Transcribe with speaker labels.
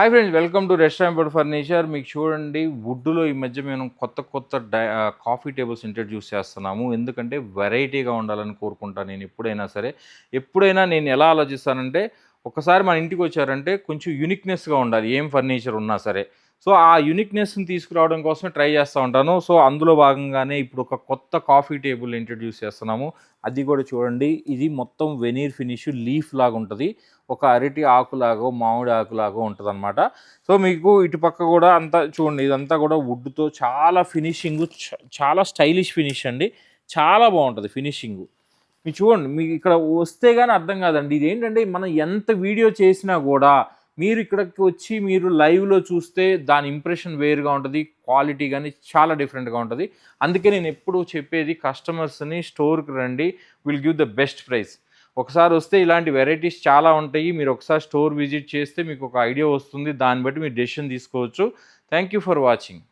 Speaker 1: Hi friends, welcome to restaurant board furniture. మీకు చూడండి, వుడ్లో ఈ మధ్య మేము కొత్త కాఫీ టేబుల్స్ ఇంట్రడ్యూస్ చేస్తున్నాము. ఎందుకంటే వెరైటీగా ఉండాలని కోరుకుంటాను నేను ఎప్పుడైనా సరే. ఎప్పుడైనా నేను ఎలా ఆలోచిస్తానంటే, ఒకసారి మన ఇంటికి వచ్చారంటే కొంచెం యూనిక్‌నెస్‌గా ఉండాలి ఏం ఫర్నిచర్ ఉన్నా సరే. సో, ఆ యూనిక్‌నెస్‌ని తీసుకురావడం కోసమే ట్రై చేస్తా ఉంటాను. సో, అందులో భాగంగానే ఇప్పుడు ఒక కొత్త కాఫీ టేబుల్ ఇంట్రడ్యూస్ చేస్తున్నాము. అది కూడా చూడండి, ఇది మొత్తం వెనీర్ ఫినిష్ లీఫ్ లాగా ఉంటది. ఒక అరటి ఆకులాగో, మామిడి ఆకులాగో ఉంటదనమాట. సో, మీకు ఇటుపక్క గూడా అంతా చూడండి, ఇదంతా గూడా వుడ్‌తో చాలా ఫినిషింగు చాలా స్టైలిష్ ఫినిష్ అండి. చాలా బావుంటది ఫినిషింగు. మీరు చూడండి, మీకిక్కడ వస్తే గాని అర్థం కాదండి. ఇదేంటంటే మనం ఎంత వీడియో చేసినా గూడా, మీరు ఇక్కడికి వచ్చి మీరు లైవ్‌లో చూస్తే దాని ఇంప్రెషన్ వేరుగా ఉంటది. క్వాలిటీ గాని చాలా డిఫరెంట్‌గా ఉంటది. అందుకే నేనెప్పుడూ చెప్పేది, కస్టమర్స్‌ని స్టోర్‌కి రండి. Will give the best price. ఒకసారొస్తే ఇలాంటి వెరైటీస్ చాలా ఉంటాయి. మీరొకసారి స్టోర్ విజిట్ చేస్తే మీకొక ఐడియా వస్తుంది. దాన్ని బట్టి మీరు డెసిషన్ తీసుకోవచ్చు. Thank you for watching.